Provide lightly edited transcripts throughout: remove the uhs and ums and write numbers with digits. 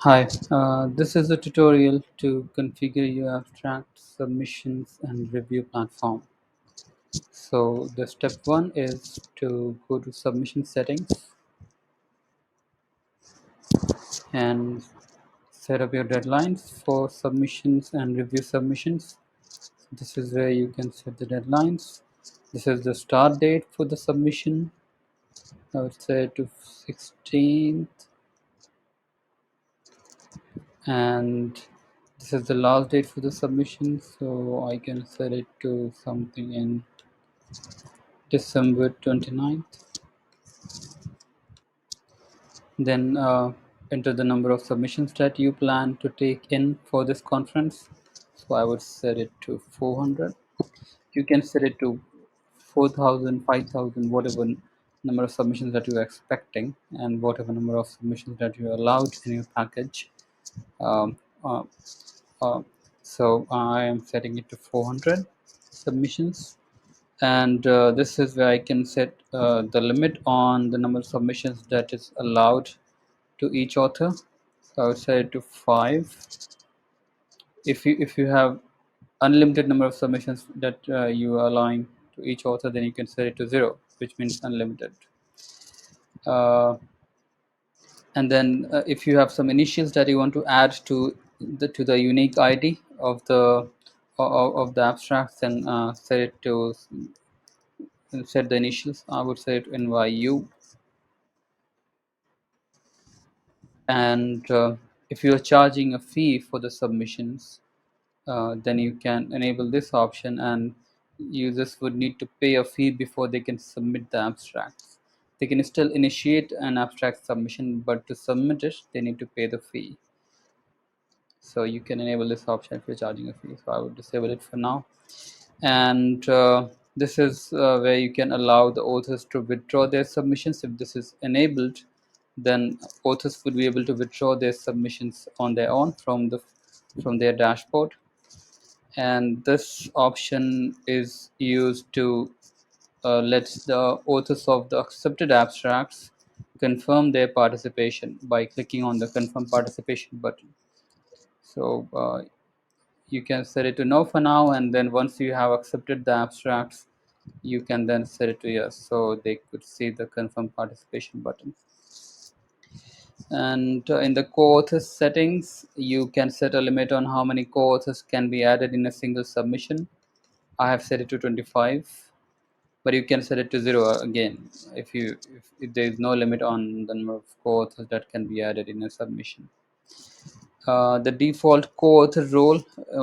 Hi, this is a tutorial to configure your abstract submissions and review platform. So the step one is to go to submission settings and set up your deadlines for submissions and review submissions. This is where you can set the deadlines. This is the start date for the submission. I would say to 16th, and this is the last date for the submission, so I can set it to something in December 29th. Then enter the number of submissions that you plan to take in for this conference. So I would set it to 400. You can set it to 4,000, 5,000, whatever number of submissions that you are expecting, and whatever number of submissions that you are allowed in your package. Um, uh, uh, so I am setting it to 400 submissions, and this is where I can set the limit on the number of submissions that is allowed to each author. So I would set it to 5. If you have unlimited number of submissions that you are allowing to each author, then you can set it to 0, which means unlimited. uh, and then if you have some initials that you want to add to the unique ID of the abstract, then set the initials. I would say it NYU. And if you are charging a fee for the submissions, then you can enable this option, and users would need to pay a fee before they can submit the abstracts. They can still initiate an abstract submission, but to submit it they need to pay the fee. So you can enable this option if you're charging a fee. So I would disable it for now. And this is where you can allow the authors to withdraw their submissions. If this is enabled, then authors would be able to withdraw their submissions on their own from their dashboard. And this option is used to let the authors of the accepted abstracts confirm their participation by clicking on the confirm participation button. So you can set it to no for now, and then once you have accepted the abstracts, you can then set it to yes, so they could see the confirm participation button. And in the co-authors settings, you can set a limit on how many co-authors can be added in a single submission. I have set it to 25, but you can set it to 0 again if there is no limit on the number of co-authors that can be added in a submission. The default co-author role,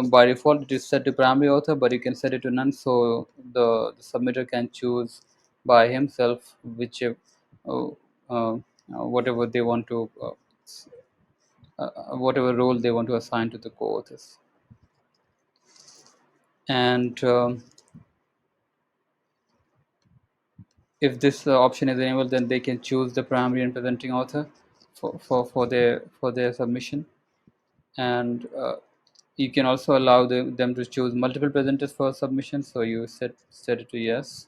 by default it is set to primary author, but you can set it to none, so the submitter can choose by himself whichever uh, whatever they want to whatever role they want to assign to the co-authors. And if this option is enabled, then they can choose the primary and presenting author for their submission. And you can also allow them to choose multiple presenters for submission, so you set it to yes.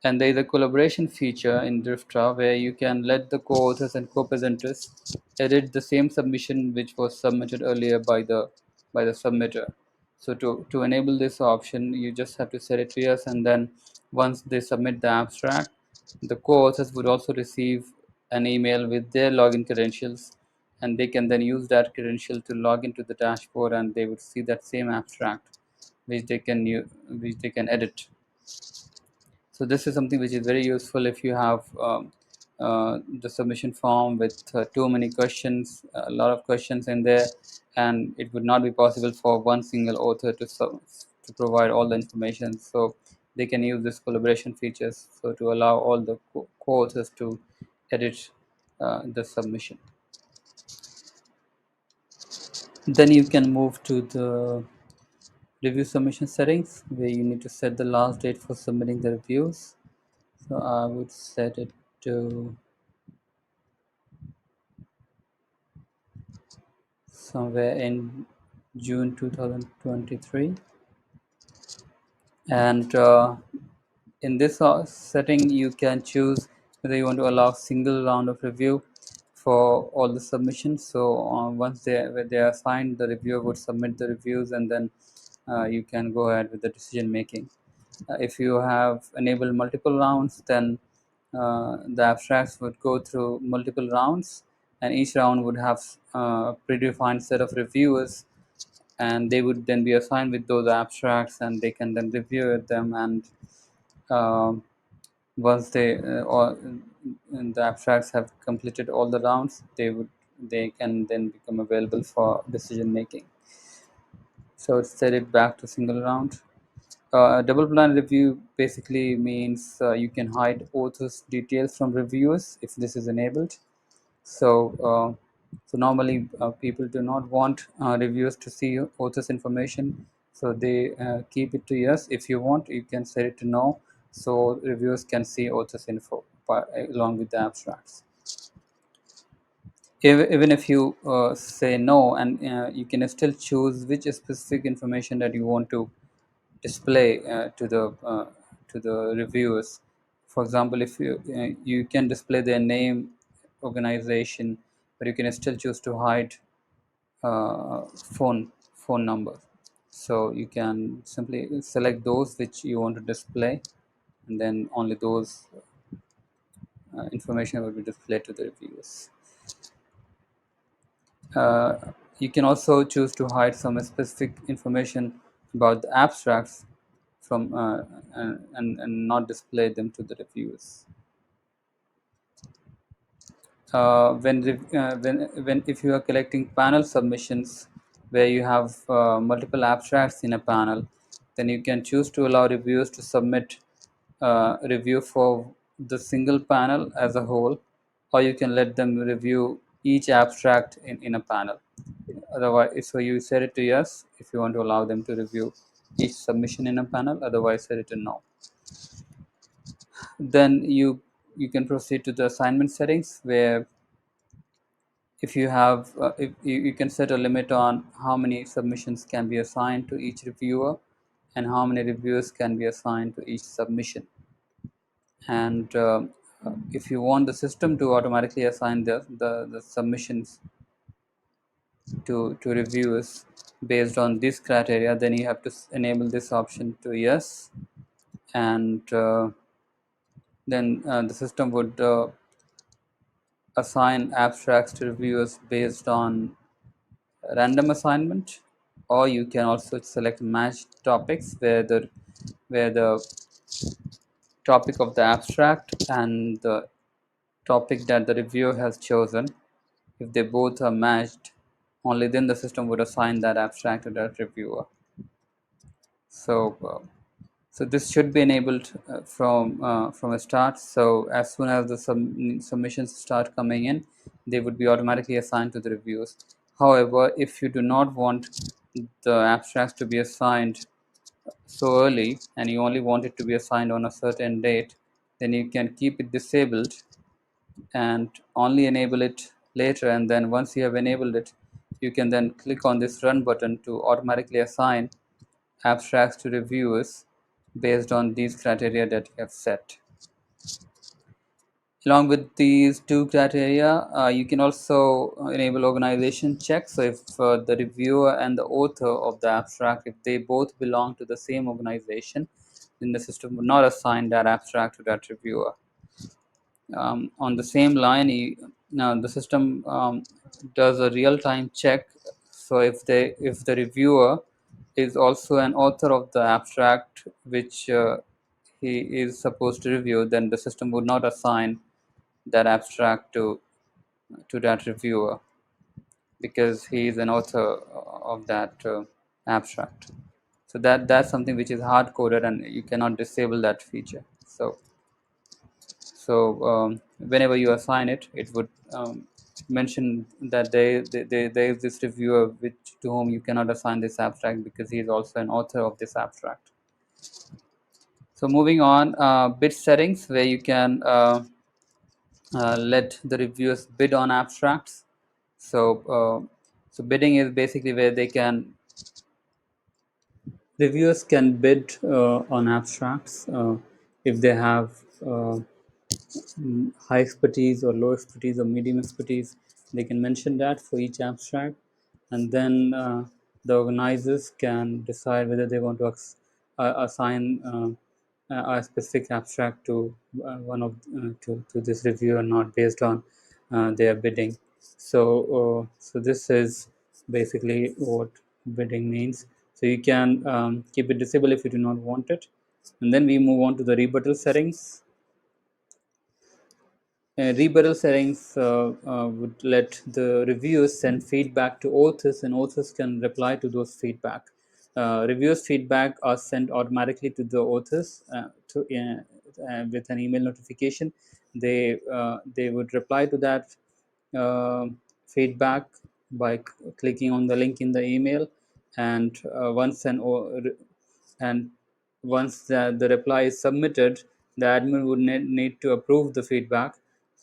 And there is a collaboration feature in Dryfta where you can let the co-authors and co-presenters edit the same submission which was submitted earlier by the submitter. So to enable this option, you just have to set it to yes, and then once they submit the abstract, the co-authors would also receive an email with their login credentials, and they can then use that credential to log into the dashboard, and they would see that same abstract which they can edit. So this is something which is very useful if you have the submission form with too many questions, a lot of questions in there, and it would not be possible for one single author to provide all the information. So they can use this collaboration features so to allow all the co-authors to edit the submission. Then you can move to the review submission settings, where you need to set the last date for submitting the reviews. So I would set it to somewhere in June 2023. And in this setting, you can choose whether you want to allow single round of review for all the submissions. So once they are signed, the reviewer would submit the reviews, and then you can go ahead with the decision making. If you have enabled multiple rounds, then the abstracts would go through multiple rounds, and each round would have a predefined set of reviewers, and they would then be assigned with those abstracts, and they can then review them. And um, once the abstracts have completed all the rounds, they can then become available for decision making. So set it back to single round. Double blind review basically means you can hide authors' details from reviewers if this is enabled. So normally people do not want reviewers to see authors' information, so they keep it to yes. If you want, you can set it to no, so reviewers can see authors' info along with the abstracts. Even if you say no, and you can still choose which specific information that you want to display to the reviewers. For example, if you can display their name, organization, but you can still choose to hide phone number. So you can simply select those which you want to display, and then only those information will be displayed to the reviewers. Uh, you can also choose to hide some specific information about the abstracts from and not display them to the reviewers. When if you are collecting panel submissions where you have multiple abstracts in a panel, then you can choose to allow reviewers to submit review for the single panel as a whole, or you can let them review each abstract in a panel. Otherwise, so you set it to yes if you want to allow them to review each submission in a panel. Otherwise, set it to no. Then you can proceed to the assignment settings, where if you have if you can set a limit on how many submissions can be assigned to each reviewer, and how many reviewers can be assigned to each submission. And if you want the system to automatically assign the submissions to reviewers based on this criteria, then you have to enable this option to yes. And then the system would assign abstracts to reviewers based on random assignment, or you can also select matched topics, where the topic of the abstract and the topic that the reviewer has chosen, if they both are matched, only then the system would assign that abstract to that reviewer. So this should be enabled from a start. So as soon as the submissions start coming in, they would be automatically assigned to the reviewers. However, if you do not want the abstracts to be assigned so early, and you only want it to be assigned on a certain date, then you can keep it disabled and only enable it later. And then once you have enabled it, you can then click on this run button to automatically assign abstracts to reviewers based on these criteria that you have set. Along with these two criteria, you can also enable organization checks. So if the reviewer and the author of the abstract, if they both belong to the same organization, then the system would not assign that abstract to that reviewer. On the same line, now the system does a real-time check. So if the reviewer is also an author of the abstract which he is supposed to review, then the system would not assign that abstract to that reviewer, because he is an author of that abstract. So that's something which is hard coded, and you cannot disable that feature. So whenever you assign it, it would mention that there is this reviewer to whom you cannot assign this abstract, because he is also an author of this abstract. So moving on, bid settings, where you can let the reviewers bid on abstracts. So bidding is basically where reviewers can bid on abstracts if they have high expertise or low expertise or medium expertise. They can mention that for each abstract, and then the organizers can decide whether they want to assign a specific abstract to one of to this review or not, based on their bidding. So this is basically what bidding means. So you can keep it disabled if you do not want it. And then we move on to the rebuttal settings. Rebuttal settings would let the reviewers send feedback to authors, and authors can reply to those feedback. Reviewers' feedback are sent automatically to the authors with an email notification. They would reply to that uh, feedback by clicking on the link in the email, and and once the reply is submitted, the admin would need to approve the feedback,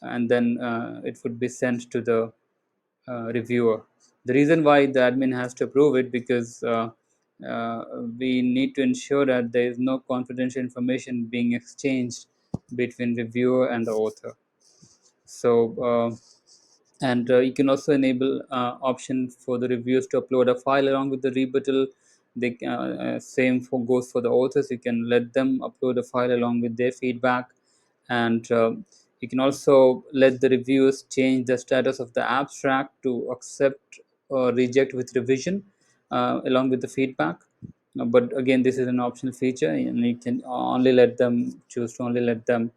and then it would be sent to the reviewer. The reason why the admin has to approve it, because uh, we need to ensure that there is no confidential information being exchanged between reviewer and the author. So and you can also enable option for the reviewers to upload a file along with the rebuttal. They same for goes for the authors. You can let them upload a file along with their feedback, and you can also let the reviewers change the status of the abstract to accept or reject with revision along with the feedback. But again, this is an optional feature, and you can only let them choose to only let them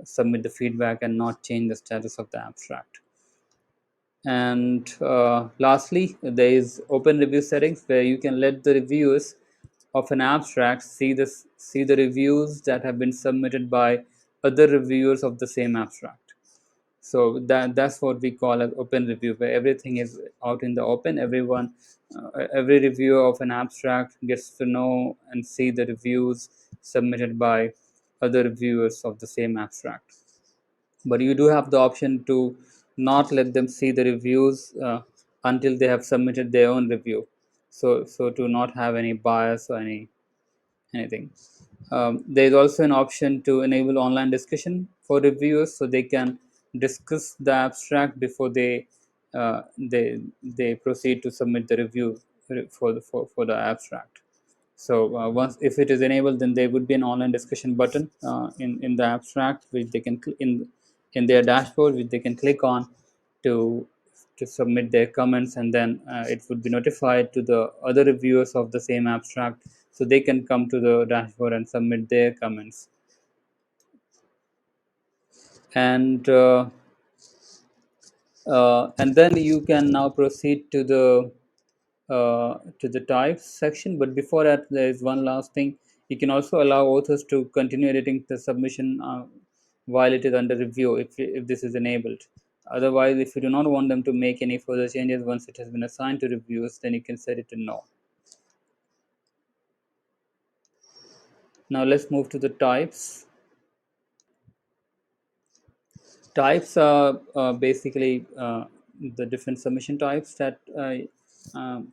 submit the feedback and not change the status of the abstract. And lastly, there is open review settings, where you can let the reviewers of an abstract see the reviews that have been submitted by other reviewers of the same abstract. So that's what we call as open review, where everything is out in the open. Every reviewer of an abstract gets to know and see the reviews submitted by other reviewers of the same abstract. But you do have the option to not let them see the reviews until they have submitted their own review, so to not have any bias or anything. There is also an option to enable online discussion for reviewers, so they can discuss the abstract before they proceed to submit the review for the abstract. So once if it is enabled, then there would be an online discussion button in the abstract, which they can in their dashboard, which they can click on to submit their comments, and then it would be notified to the other reviewers of the same abstract, so they can come to the dashboard and submit their comments. And uh, uh, and then you can now proceed to the types section. But before that, there is one last thing. You can also allow authors to continue editing the submission while it is under review, if this is enabled. Otherwise, if you do not want them to make any further changes once it has been assigned to reviewers, then you can set it to no. Now let's move to the types. Types are basically the different submission types that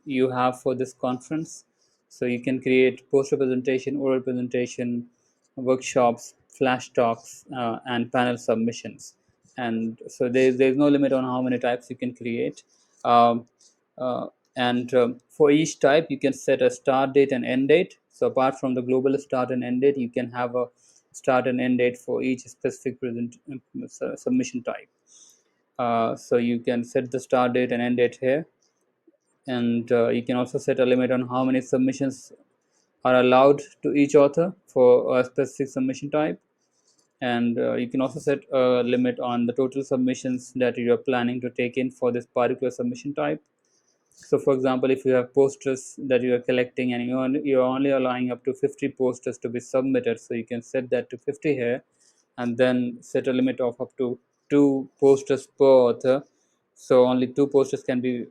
you have for this conference. So you can create poster presentation, oral presentation, workshops, flash talks, and panel submissions. And so there's no limit on how many types you can create. Um, and For each type, you can set a start date and end date. So apart from the global start and end date, you can have a start and end date for each specific submission type. So you can set the start date and end date here, and you can also set a limit on how many submissions are allowed to each author for a specific submission type. And you can also set a limit on the total submissions that you are planning to take in for this particular submission type. So, for example, if you have posters that you are collecting, and you're only allowing up to 50 posters to be submitted, so you can set that to 50 here, and then set a limit of up to 2 posters per author. So only 2 posters can be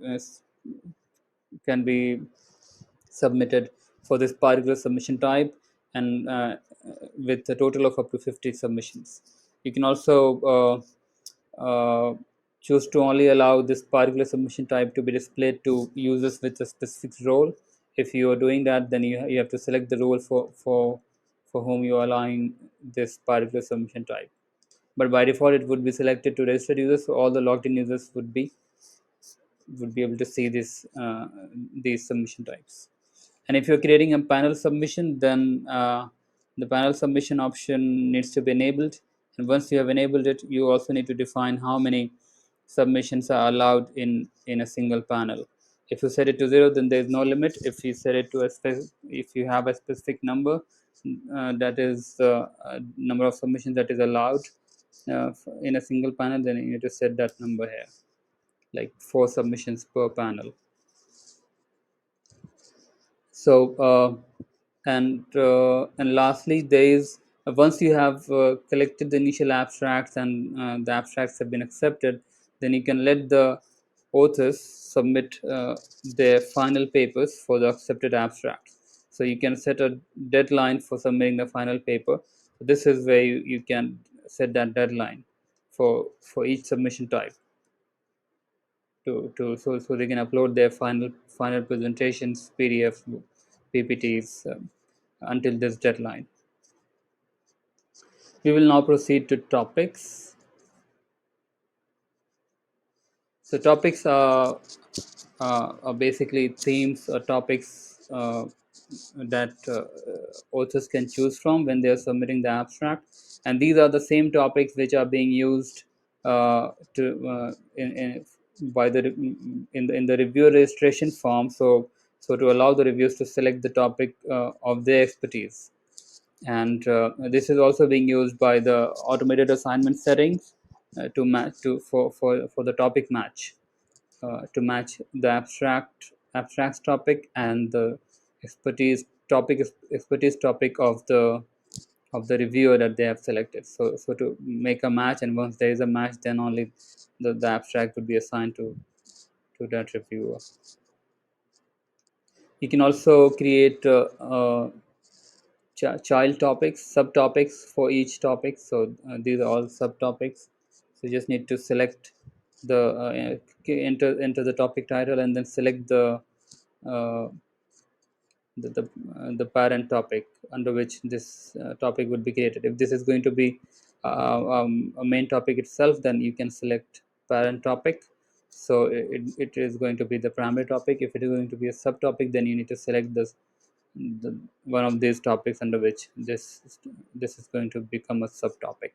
submitted for this particular submission type, and with a total of up to 50 submissions. You can also choose to only allow this particular submission type to be displayed to users with a specific role. If you are doing that, then you have to select the role for whom you are allowing this particular submission type. but by default it would be selected to registered users, so all the logged in users would be able to see these submission types. And if you're creating a panel submission, then the panel submission option needs to be enabled. And once you have enabled it, you also need to define how many submissions are allowed in a single panel. If you set it to 0, then there is no limit. If you set it to if you have a specific number, that is the number of submissions that is allowed in a single panel, then you need to set that number here, like 4 submissions per panel. So and lastly, there is once you have collected the initial abstracts and the abstracts have been accepted, then you can let the authors submit their final papers for the accepted abstracts. So you can set a deadline for submitting the final paper. So this is where you can set that deadline for each submission type so they can upload their final presentations, PDF, PPTs until this deadline. We will now proceed to topics. So topics are basically themes or topics that authors can choose from when they are submitting the abstract, and these are the same topics which are being used to by the in the reviewer registration form. So to allow the reviewers to select the topic of their expertise, and this is also being used by the automated assignment settings to match to for the topic match to match the abstracts topic and the expertise topic of the reviewer that they have selected. So to make a match, and once there is a match, then only the abstract would be assigned to that reviewer. You can also create child topics, subtopics for each topic. So these are all subtopics. So you just need to select the enter the topic title and then select uh, the parent topic under which this topic would be created. If this is going to be a main topic itself, then you can select parent topic. So it is going to be the primary topic. If it is going to be a subtopic, then you need to select one of these topics under which this is going to become a subtopic,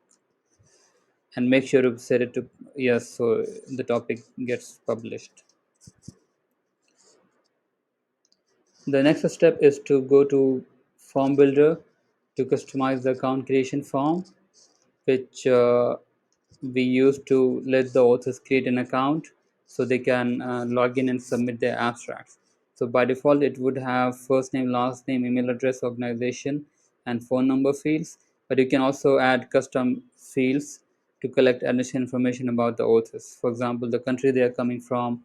and make sure to set it to yes, so the topic gets published. The next step is to go to form builder to customize the account creation form, which we use to let the authors create an account so they can log in and submit their abstracts. So by default, it would have first name, last name, email address, organization, and phone number fields. But you can also add custom fields to collect additional information about the authors. For example, the country they are coming from,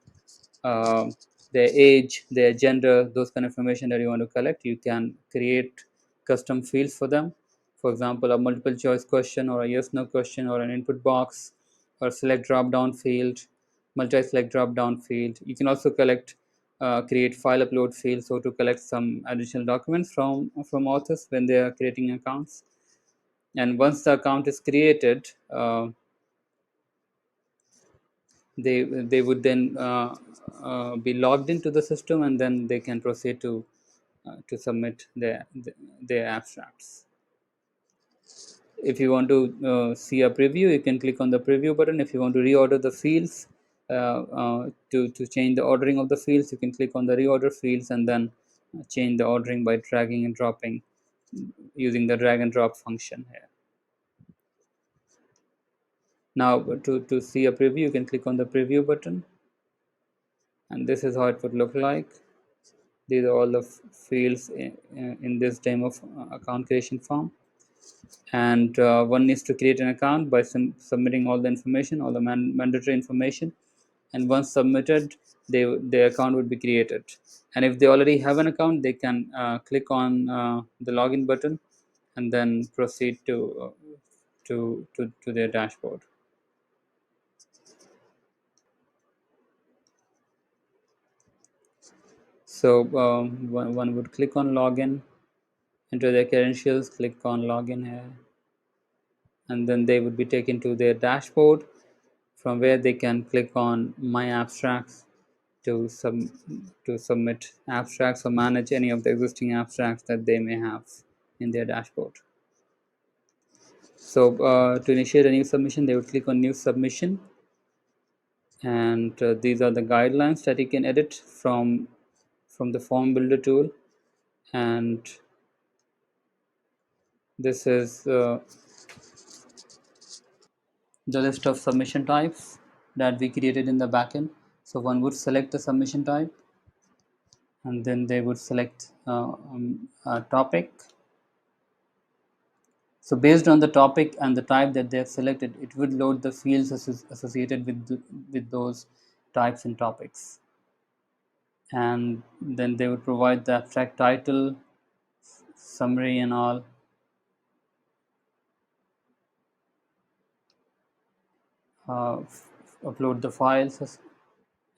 uh, their age, their gender, those kind of information that you want to collect, you can create custom fields for them. For example, a multiple choice question or a yes no question or an input box or select drop down field, multi select drop down field. You can also create file upload fields, so to collect some additional documents from authors when they are creating accounts. And once the account is created, they would then be logged into the system, and then they can proceed to submit their abstracts. If you want to see a preview, you can click on the preview button. If you want to reorder the fields, to change the ordering of the fields, you can click on the reorder fields and then change the ordering by dragging and dropping using the drag and drop function here. Now to see a preview, you can click on the preview button, and this is how it would look like. These are all the fields in this demo account creation form, and one needs to create an account by submitting all the information, all the mandatory information, and once submitted, their account would be created. And if they already have an account, they can click on the login button and then proceed to their dashboard. So one would click on login, enter their credentials, click on login here, and then they would be taken to their dashboard, from where they can click on My Abstracts to submit abstracts or manage any of the existing abstracts that they may have in their dashboard. So to initiate a new submission, they would click on New Submission, and these are the guidelines that you can edit from the Form Builder tool. And this is the list of submission types that we created in the backend. So one would select the submission type, and then they would select a topic. So based on the topic and the type that they have selected, it would load the fields associated with those types and topics. And then they would provide the abstract title, summary and all. Upload the files,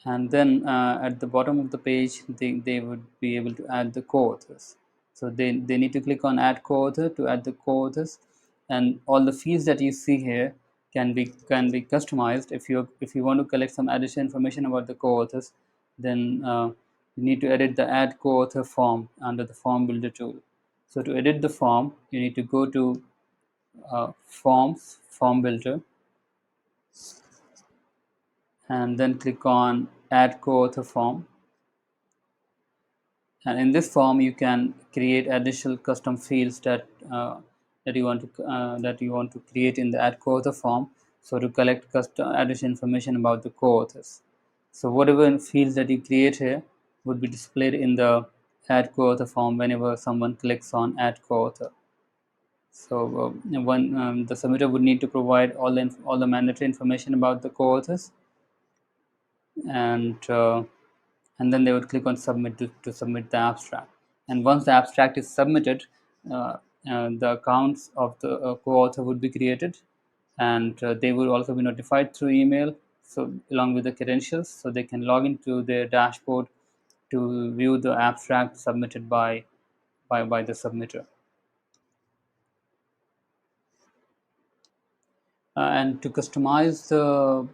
and then at the bottom of the page they would be able to add the co-authors. So they need to click on add co-author to add the co-authors, and all the fields that you see here can be customized. If you want to collect some additional information about the co-authors, then you need to edit the add co-author form under the form builder tool. So to edit the form, you need to go to form builder, and then click on add co-author form. And in this form you can create additional custom fields that you want to create in the add co-author form, so to collect custom additional information about the co-authors. So whatever fields that you create here would be displayed in the add co-author form whenever someone clicks on add co-author. So the submitter would need to provide all the mandatory information about the co-authors, and then they would click on submit to submit the abstract. And once the abstract is submitted, the accounts of the co-author would be created, and they will also be notified through email, so along with the credentials, so they can log into their dashboard to view the abstract submitted by the submitter. And to customize the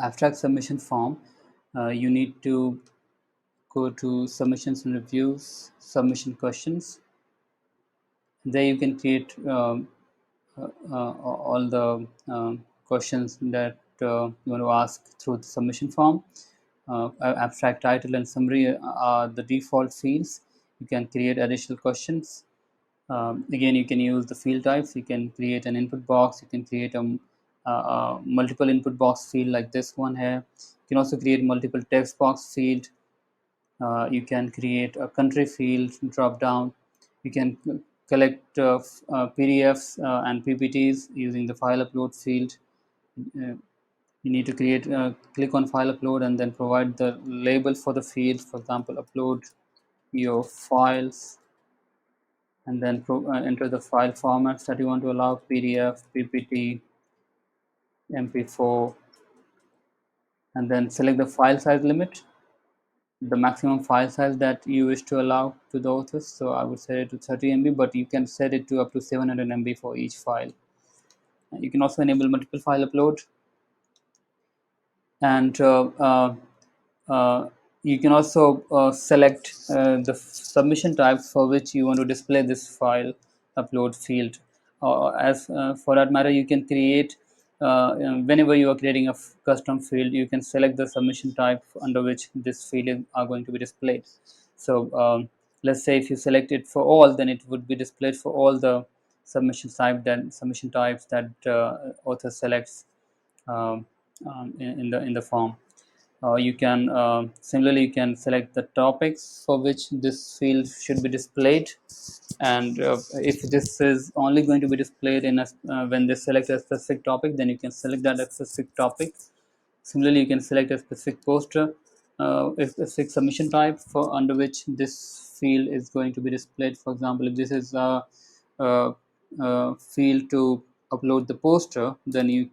abstract submission form, you need to go to submissions and reviews, submission questions. There you can create all the questions that you want to ask through the submission form. Abstract title and summary are the default fields. You can create additional questions. Again, you can use the field types. You can create an input box. You can create a multiple input box field like this one here. You can also create multiple text box field. You can create a country field drop down. You can collect PDFs and PPTs using the file upload field. You need to create click on file upload and then provide the label for the field. For example, upload your files, and then enter the file formats that you want to allow: PDF, PPT, MP4, and then select the file size limit, the maximum file size that you wish to allow to the authors. So I would set it to 30 MB, but you can set it to up to 700 MB for each file. You can also enable multiple file upload, and you can also select the submission types for which you want to display this file upload field. As for that matter, you can create whenever you are creating a custom field, you can select the submission type under which this field are going to be displayed. So let's say if you select it for all, then it would be displayed for all the submission types that author selects in the form. You can similarly you can select the topics for which this field should be displayed, and if this is only going to be displayed in when they select a specific topic, then you can select that specific topic. Similarly, you can select a specific poster, a specific submission type for under which this field is going to be displayed. For example, if this is a field to upload the poster, then you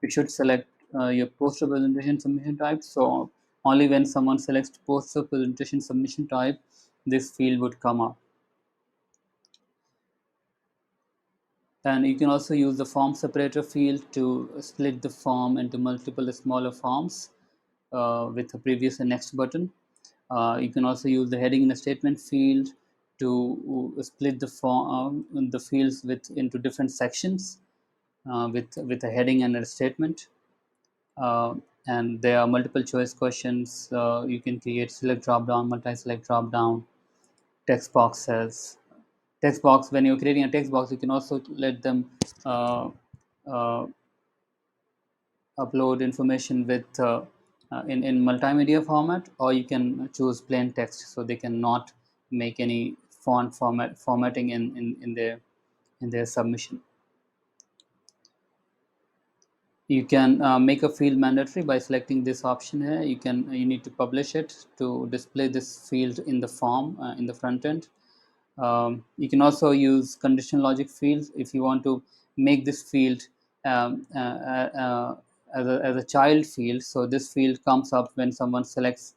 should select your poster presentation submission type. So only when someone selects poster presentation submission type, this field would come up. And you can also use the form separator field to split the form into multiple smaller forms with a previous and next button. You can also use the heading in a statement field to split the form the fields into different sections with a heading and a statement. uh, and there are multiple choice questions. You can create select drop down, multi-select drop down, text boxes. Text box, when you're creating a text box, you can also let them uh, uh, upload information in multimedia format, or you can choose plain text, so they cannot make any formatting in their submission. You can make a field mandatory by selecting this option here. You need to publish it to display this field in the form in the front end. You can also use conditional logic fields if you want to make this field as a child field. So this field comes up when someone selects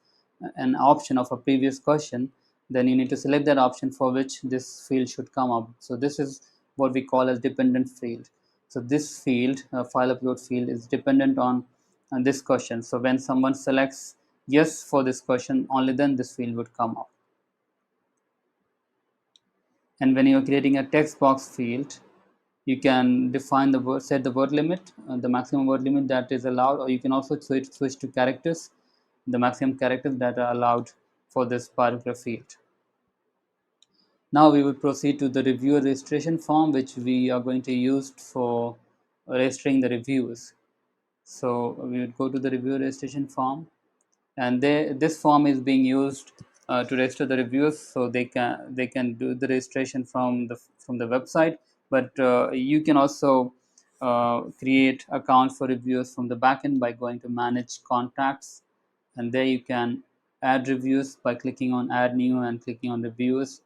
an option of a previous question. Then you need to select that option for which this field should come up. So this is what we call as dependent field. So this field, file upload field, is dependent on this question. So when someone selects yes for this question, only then this field would come up. And when you're creating a text box field, you can define the word, set the word limit, the maximum word limit that is allowed, or you can also switch to characters, the maximum characters that are allowed for this particular field. Now we will proceed to the reviewer registration form, which we are going to use for registering the reviews. So we would go to the reviewer registration form, and this form is being used to register the reviewers, so they can do the registration from the website. But you can also create accounts for reviewers from the backend by going to manage contacts, and there you can add reviews by clicking on add new and clicking on reviews.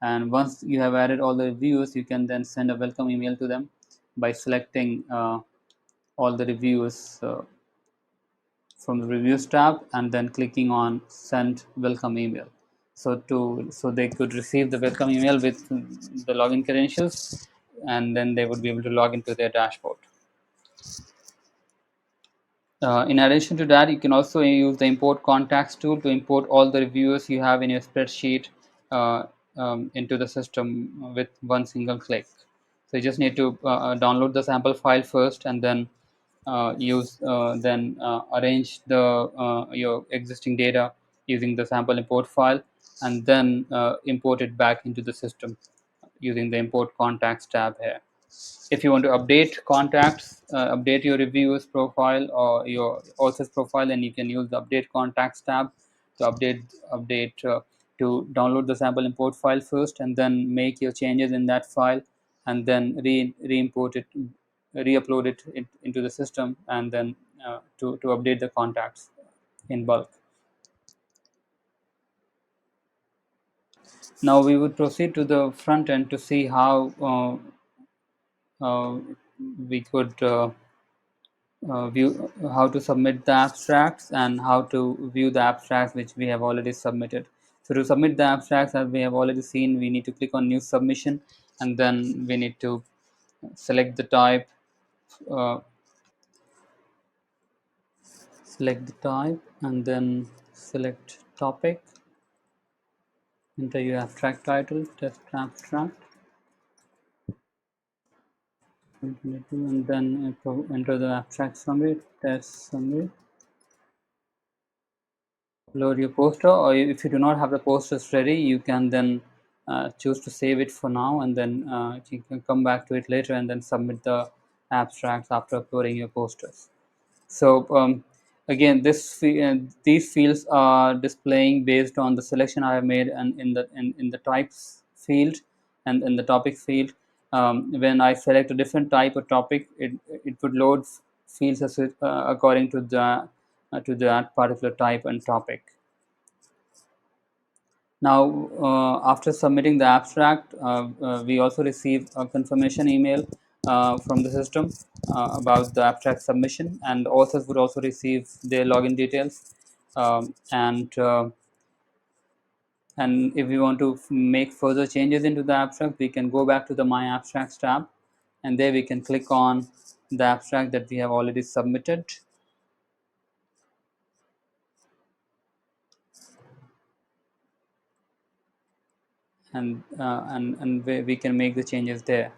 And once you have added all the reviews, you can then send a welcome email to them by selecting all the reviews from the reviews tab and then clicking on send welcome email. So they could receive the welcome email with the login credentials, and then they would be able to log into their dashboard. In addition to that, you can also use the import contacts tool to import all the reviewers you have in your spreadsheet uh, into the system with one single click. So you just need to download the sample file first, and then arrange your existing data using the sample import file, and then import it back into the system using the import contacts tab here. If you want to update contacts, update your reviewers profile or your authors profile, then you can use the update contacts tab to update to download the sample import file first, and then make your changes in that file, and then re-import it, re-upload it into the system, and then to update the contacts in bulk. Now we would proceed to the front end to see how we could view how to submit the abstracts and how to view the abstracts which we have already submitted. So to submit the abstracts, as we have already seen, we need to click on new submission, and then we need to select the type, uh, and then select topic, enter your abstract title, test abstract 2022, and then enter the abstract summary, test summary. Load your poster, or if you do not have the posters ready, you can then choose to save it for now, and then you can come back to it later and then submit the abstracts after uploading your posters. So again, these fields are displaying based on the selection I have made, and in the types field and in the topic field. When I select a different type or topic, it would load fields according to that particular type and topic. Now, after submitting the abstract, we also receive a confirmation email from the system about the abstract submission, and authors would also receive their login details. And if we want to make further changes into the abstract, we can go back to the My Abstracts tab, and there we can click on the abstract that we have already submitted, and we can make the changes there.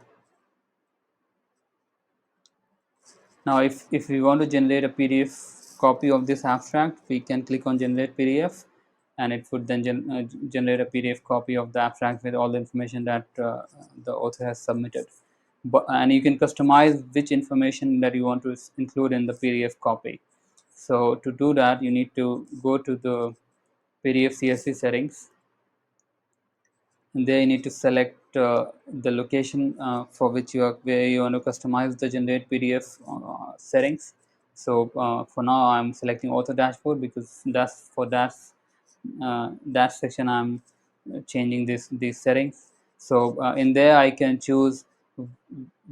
Now if we want to generate a PDF copy of this abstract, we can click on generate PDF, and it would then generate a PDF copy of the abstract with all the information that the author has submitted. And you can customize which information that you want to include in the PDF copy. So to do that, you need to go to the PDF CSV settings, and there you need to select the location for which where you want to customize the generate PDF settings. So for now I'm selecting author dashboard, because that's for that section I'm changing these settings. So in there I can choose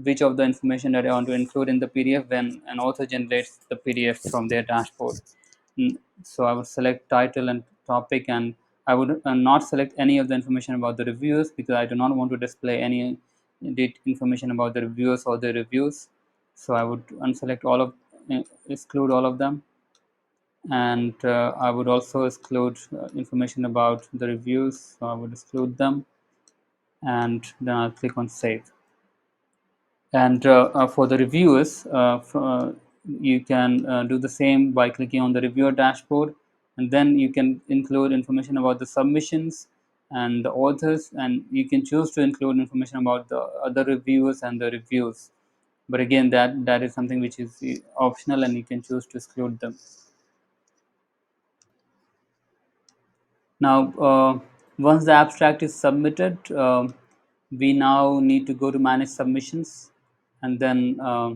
which of the information that I want to include in the PDF when an author generates the PDF from their dashboard. So I would select title and topic, and I would not select any of the information about the reviews, because I do not want to display any information about the reviewers or the reviews. So I would unselect all of exclude all of them, and I would also exclude information about the reviews. So I would exclude them, and then I'll click on save. And for the reviewers, you can do the same by clicking on the reviewer dashboard, and then you can include information about the submissions and the authors, and you can choose to include information about the other reviewers and the reviews. But again, that is something which is optional, and you can choose to exclude them. Now, once the abstract is submitted, we now need to go to manage submissions, and then uh,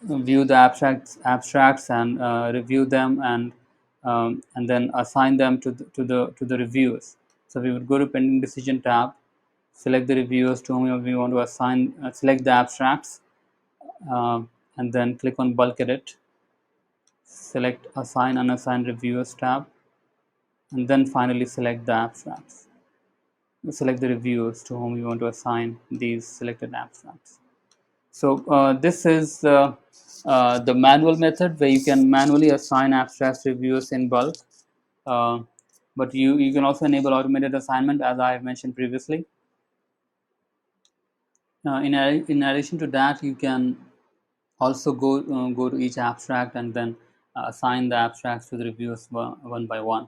view the abstracts and review them, and then assign them to the reviewers. So we would go to pending decision tab, select the reviewers to whom we want to assign, select the abstracts, uh, and then click on bulk edit, select assign unassigned reviewers tab, and then finally select the abstracts. Select the reviewers to whom you want to assign these selected abstracts. So this is the manual method where you can manually assign abstracts reviewers in bulk. Uh, but you can also enable automated assignment, as I have mentioned previously. In addition to that, you can also go to each abstract and then assign the abstracts to the reviewers one by one.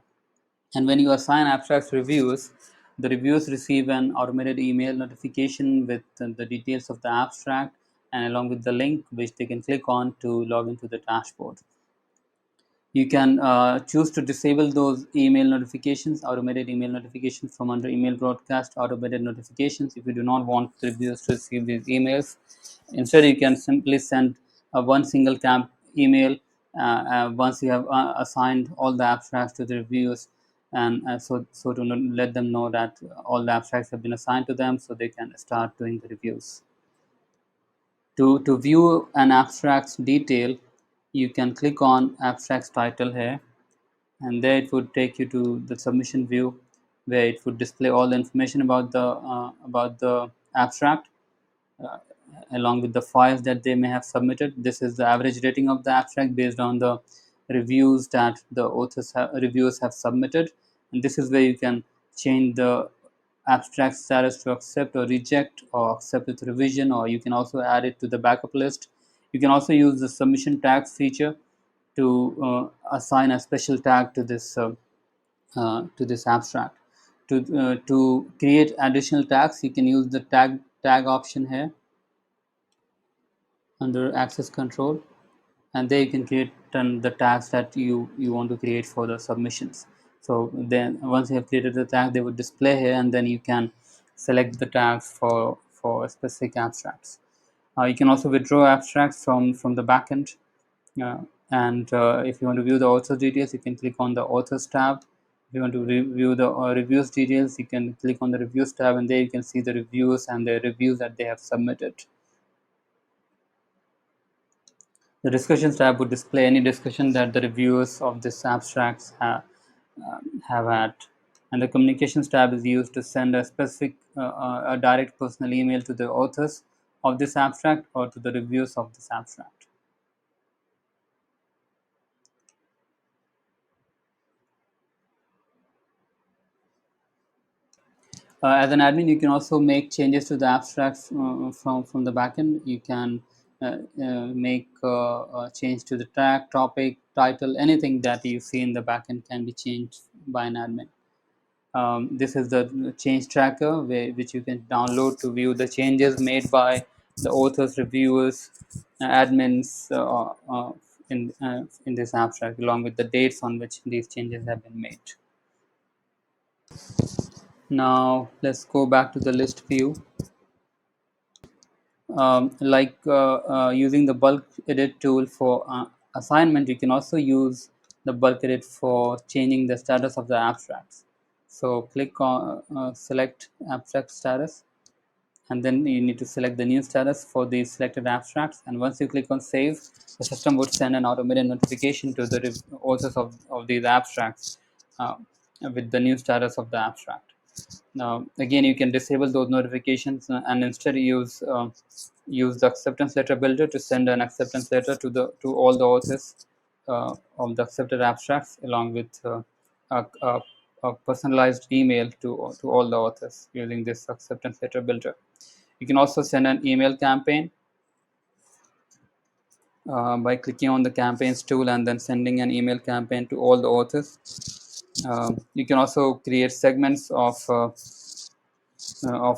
And when you assign abstracts reviews, the reviewers receive an automated email notification with the details of the abstract, and along with the link which they can click on to log into the dashboard. You can choose to disable those email notifications, automated email notifications, from under email broadcast automated notifications if you do not want the reviewers to receive these emails. Instead, you can simply send one single camp email once you have assigned all the abstracts to the reviewers, and so to let them know that all the abstracts have been assigned to them, so they can start doing the reviews. To view an abstract's detail, you can click on abstract's title here, and there it would take you to the submission view, where it would display all the information about the abstract, uh, along with the files that they may have submitted. This is the average rating of the abstract based on the reviews that the reviewers have submitted, and this is where you can change the abstract status to accept or reject, or accept with revision, or you can also add it to the backup list. You can also use the submission tags feature to assign a special tag to this abstract. To create additional tags, you can use the tag option here under access control, and there you can create the tags that you want to create for the submissions. So then once you have created the tag, they would display here, and then you can select the tags for specific abstracts. You can also withdraw abstracts from the backend, uh, and if you want to view the author details, you can click on the authors tab. If you want to review the reviews details, you can click on the reviews tab, and there you can see the reviews and the reviews that they have submitted. The discussions tab would display any discussion that the reviewers of this abstracts have had. And the communications tab is used to send a specific a direct personal email to the authors of this abstract or to the reviewers of this abstract. As an admin, you can also make changes to the abstracts from the backend. You can make change to the tag, topic, title, anything that you see in the backend can be changed by an admin. This is the change tracker which you can download to view the changes made by the authors, reviewers, admins in this abstract, along with the dates on which these changes have been made. Now let's go back to the list view. Using the bulk edit tool for assignment, you can also use the bulk edit for changing the status of the abstracts. So click on select abstract status, and then you need to select the new status for the selected abstracts. And once you click on save, the system would send an automated notification to the authors of these abstracts with the new status of the abstract. Now, again, you can disable those notifications and instead use the acceptance letter builder to send an acceptance letter to all the authors of the accepted abstracts, along with a personalized email to all the authors using this acceptance letter builder. You can also send an email campaign by clicking on the campaigns tool and then sending an email campaign to all the authors. You can also create segments of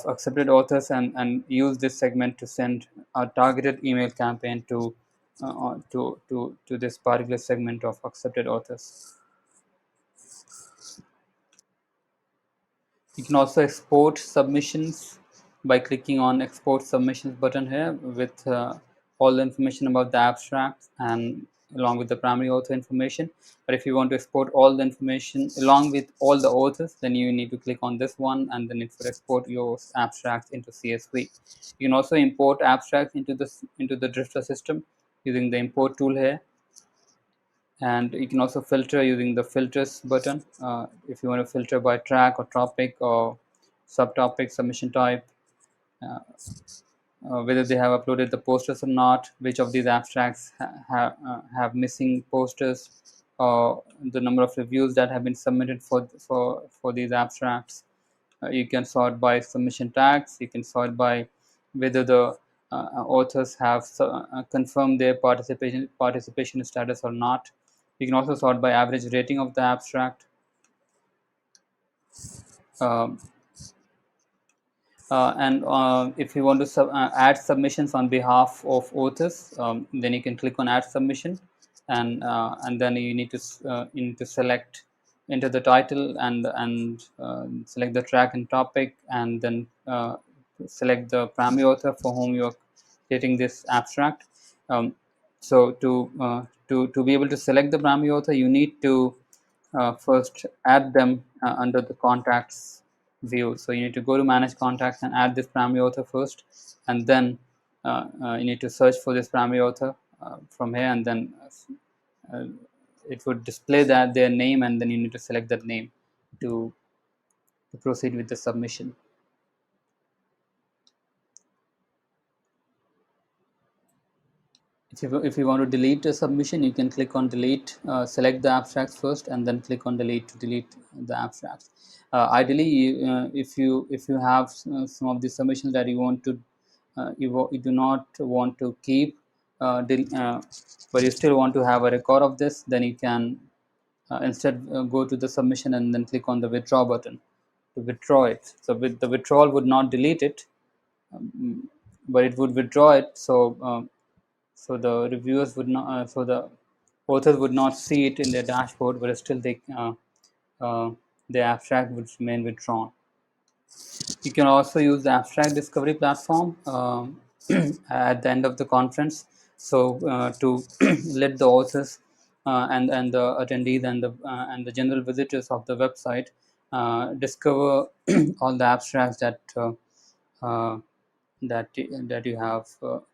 accepted authors and use this segment to send a targeted email campaign to this particular segment of accepted authors. You can also export submissions by clicking on export submissions button here with all the information about the abstract and along with the primary author information. But if you want to export all the information along with all the authors, then you need to click on this one and then it will export your abstracts into CSV. You can also import abstracts into the Dryfta system using the import tool here, and you can also filter using the filters button if you want to filter by track or topic or subtopic, submission type, uh, whether they have uploaded the posters or not, which of these abstracts have missing posters, or the number of reviews that have been submitted for these abstracts. You can sort by submission tags. You can sort by whether the authors have confirmed their participation status or not. You can also sort by average rating of the abstract. Um, and if you want to add submissions on behalf of authors, then you can click on add submission, and then you need to select, enter the title and select the track and topic, and then select the primary author for whom you are creating this abstract. So to be able to select the primary author, you need to first add them under the contacts view. So you need to go to manage contacts and add this primary author first, and then you need to search for this primary author from here, and then uh, it would display that their name, and then you need to select that name to proceed with the submission. If you want to delete a submission, you can click on delete, select the abstracts first, and then click on delete to delete the abstracts. Ideally, if you have some of the submissions that you want to you do not want to keep, but you still want to have a record of this, then you can instead go to the submission and then click on the withdraw button to withdraw it. So with the withdrawal would not delete it, but it would withdraw it. So the reviewers would not, so the authors would not see it in their dashboard, but still uh, the abstract would remain withdrawn. You can also use the abstract discovery platform at the end of the conference. So to let the authors and the attendees and the general visitors of the website discover all the abstracts uh, that you have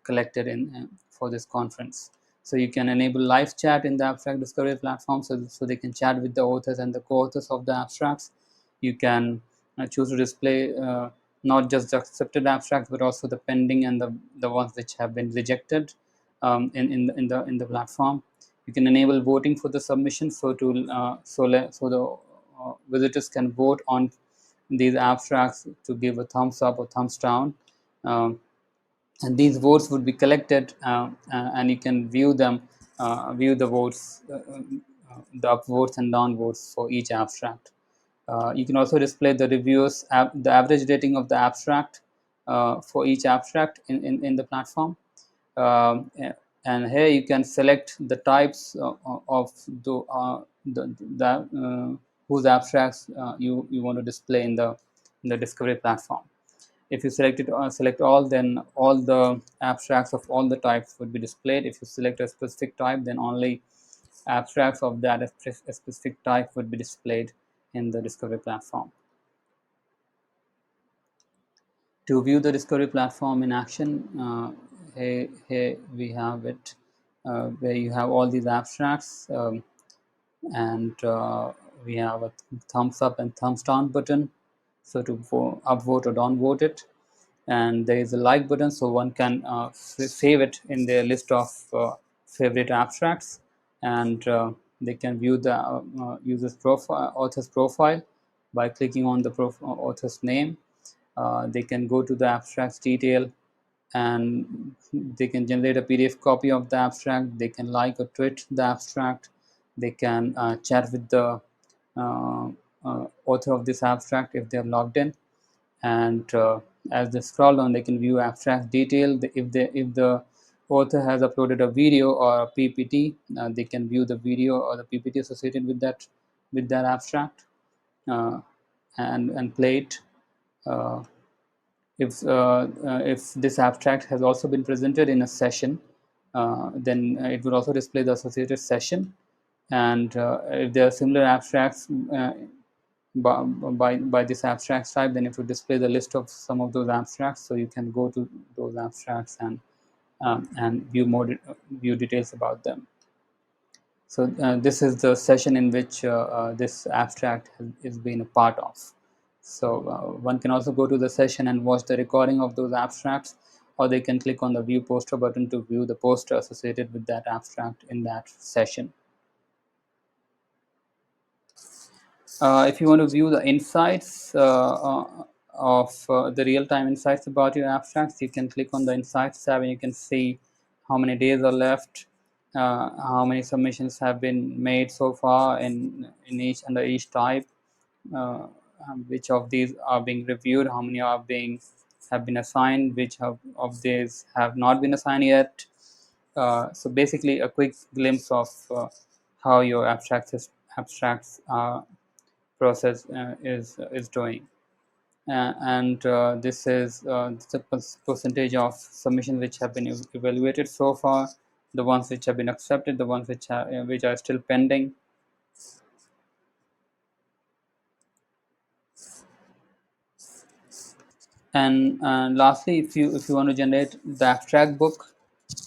collected in for this conference. So you can enable live chat in the abstract discovery platform, so they can chat with the authors and the co-authors of the abstracts. You can choose to display not just the accepted abstracts, but also the pending and the ones which have been rejected in the platform. You can enable voting for the submission, so the visitors can vote on these abstracts to give a thumbs up or thumbs down. Um, and these votes would be collected, and you can view the votes, the up votes and down votes for each abstract. You can also display the the average rating of the abstract for each abstract in the platform. um, and here you can select the types of the whose abstracts you want to display in the discovery platform. If you select all, then all the abstracts of all the types would be displayed. If you select a specific type, then only abstracts of that specific type would be displayed in the discovery platform. To view the discovery platform in action, here we have it, where you have all these abstracts, and we have a thumbs up and thumbs down button, so to upvote or downvote it. And there is a like button, so one can save it in their list of favorite abstracts, and they can view the author's profile by clicking on the author's name. They can go to the abstract's detail, and they can generate a PDF copy of the abstract. They can like or tweet the abstract. They can chat with the uh, author of this abstract if they are logged in. And as they scroll down, they can view abstract detail. If the author has uploaded a video or a PPT, they can view the video or the PPT associated with that abstract, uh, and play it. Uh, if this abstract has also been presented in a session, then it would also display the associated session. And if there are similar abstracts by this abstract type, then it would display the list of some of those abstracts, so you can go to those abstracts and view details about them. So this is the session in which this abstract is being a part of. So one can also go to the session and watch the recording of those abstracts, or they can click on the view poster button to view the poster associated with that abstract in that session. If you want to view the insights of the real-time insights about your abstracts, you can click on the Insights tab, and you can see how many days are left, how many submissions have been made so far in each under each type, which of these are being reviewed, how many have been assigned, which of these have not been assigned yet. So basically, a quick glimpse of how your abstracts process is doing. And this is the percentage of submissions which have been evaluated so far, the ones which have been accepted, the ones which are still pending. And lastly, if you want to generate the abstract book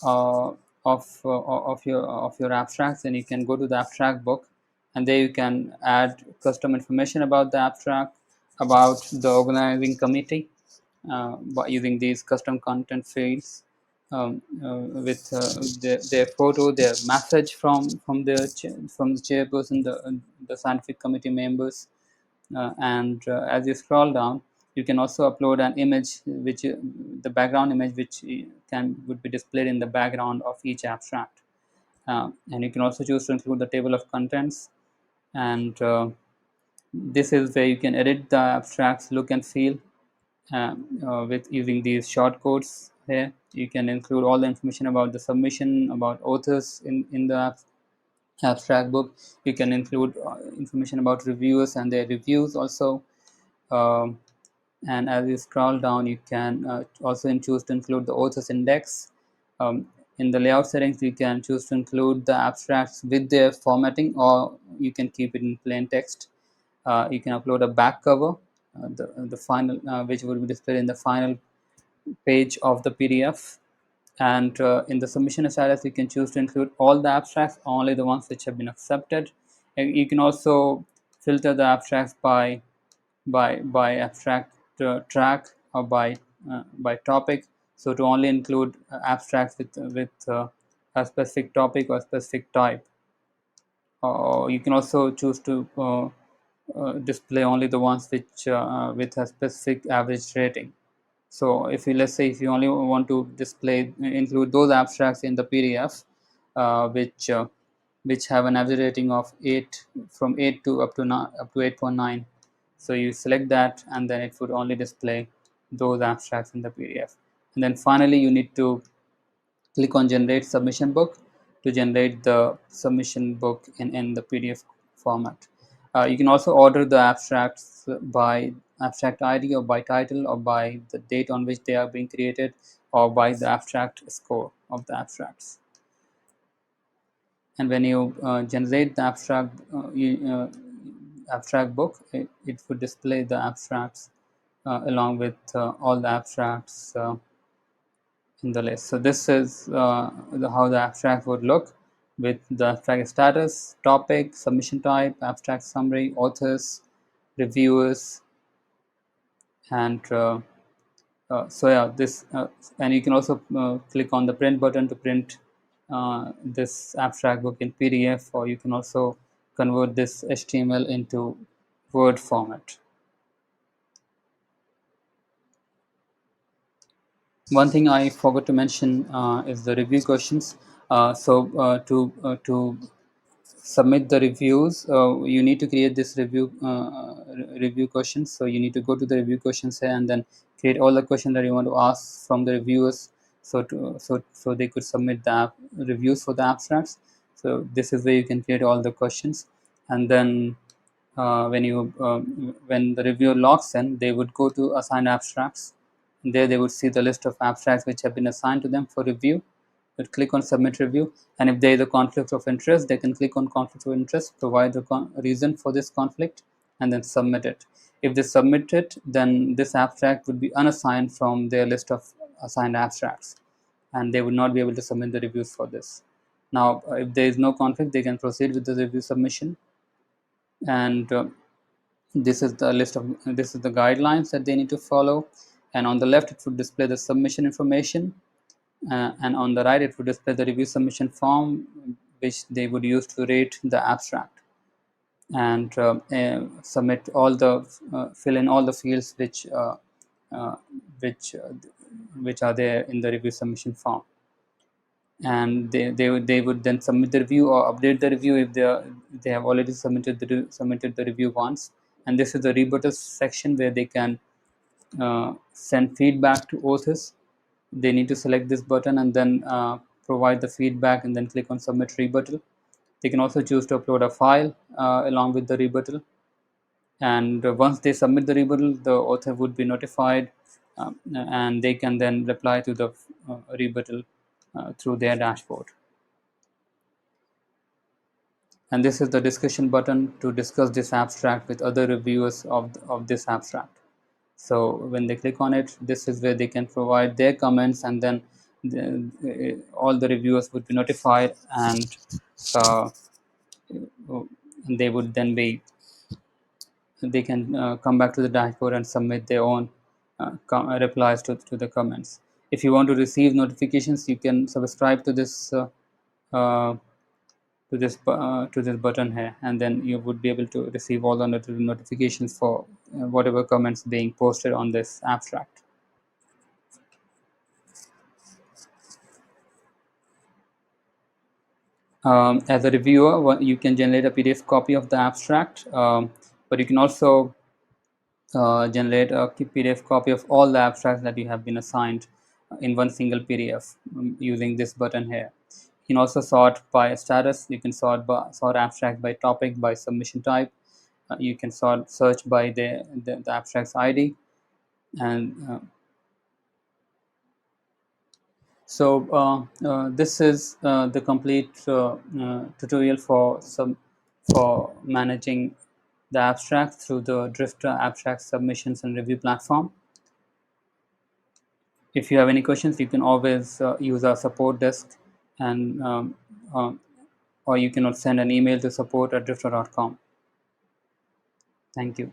uh, of your abstracts, then you can go to the abstract book, and there you can add custom information about the abstract, about the organizing committee, by using these custom content fields, with their photo, their message from the chairperson, the scientific committee members. And as you scroll down, you can also upload an image, which the background image, which would be displayed in the background of each abstract. And you can also choose to include the table of contents, and this is where you can edit the abstract's look and feel, with using these shortcodes. Here you can include all the information about the submission, about authors in the abstract book. You can include information about reviewers and their reviews also. um, and as you scroll down, you can also choose to include the author's index. In the layout settings, you can choose to include the abstracts with their formatting, or you can keep it in plain text. You can upload a back cover, the final, which will be displayed in the final page of the PDF. And in the submission status, you can choose to include all the abstracts, only the ones which have been accepted. And you can also filter the abstracts by abstract track. or by topic. So to only include abstracts with a specific topic or specific type. Or you can also choose to display only the ones which with a specific average rating. So if you, let's say if you only want to display include those abstracts in the PDF which have an average rating of 8, from 8 to up to 9, up to 8.9. So you select that, and then it would only display those abstracts in the PDF. And then finally you need to click on generate submission book to generate the submission book in the PDF format. You can also order the abstracts by abstract ID or by title or by the date on which they are being created or by the abstract score of the abstracts. And when you generate the abstract book, it would display the abstracts along with all the abstracts in the list. So this is how the abstract would look, with the abstract status, topic, submission type, abstract summary, authors, reviewers, and so yeah, this and you can also click on the print button to print this abstract book in PDF, or you can also convert this HTML into Word format. One thing I forgot to mention is the review questions. To submit the reviews, you need to create this review questions. So you need to go to the review questions here and then create all the questions that you want to ask from the reviewers, so they could submit the reviews for the abstracts. So this is where you can create all the questions, and then when the reviewer logs in, they would go to assign abstracts. There they would see the list of abstracts which have been assigned to them for review. Would click on submit review, and if there is a conflict of interest, they can click on conflict of interest, provide the reason for this conflict, and then submit it. If they submit it, then this abstract would be unassigned from their list of assigned abstracts, and they would not be able to submit the reviews for this. Now, if there is no conflict, they can proceed with the review submission, and this is the guidelines that they need to follow. And on the left, it would display the submission information, and on the right, it would display the review submission form, which they would use to rate the abstract, and submit all the fill in all the fields uh, which uh, which are there in the review submission form. And they would then submit the review or update the review if they have already submitted the review once. And this is the rebuttal section where they can send feedback to authors. They need to select this button and then provide the feedback, and then click on submit rebuttal. They can also choose to upload a file along with the rebuttal, and once they submit the rebuttal, the author would be notified, and they can then reply to the rebuttal through their dashboard. And this is the discussion button to discuss this abstract with other reviewers of this abstract. So when they click on it, this is where they can provide their comments, and then all the reviewers would be notified, and uh, they would then be they can come back to the dashboard and submit their own replies to the comments. If you want to receive notifications, you can subscribe to uh, this button here, and then you would be able to receive all the notifications for whatever comments being posted on this abstract. As a reviewer, you can generate a PDF copy of the abstract, but you can also generate a PDF copy of all the abstracts that you have been assigned in one single PDF using this button here. You can also sort by status. You can sort abstract by topic, by submission type. You can search by the abstract's ID, and this is the complete tutorial for managing the abstract through the Dryfta Abstract Submissions and Review platform. If you have any questions, you can always use our support desk, and um, or you can send an email to support@dryfta.com. Thank you.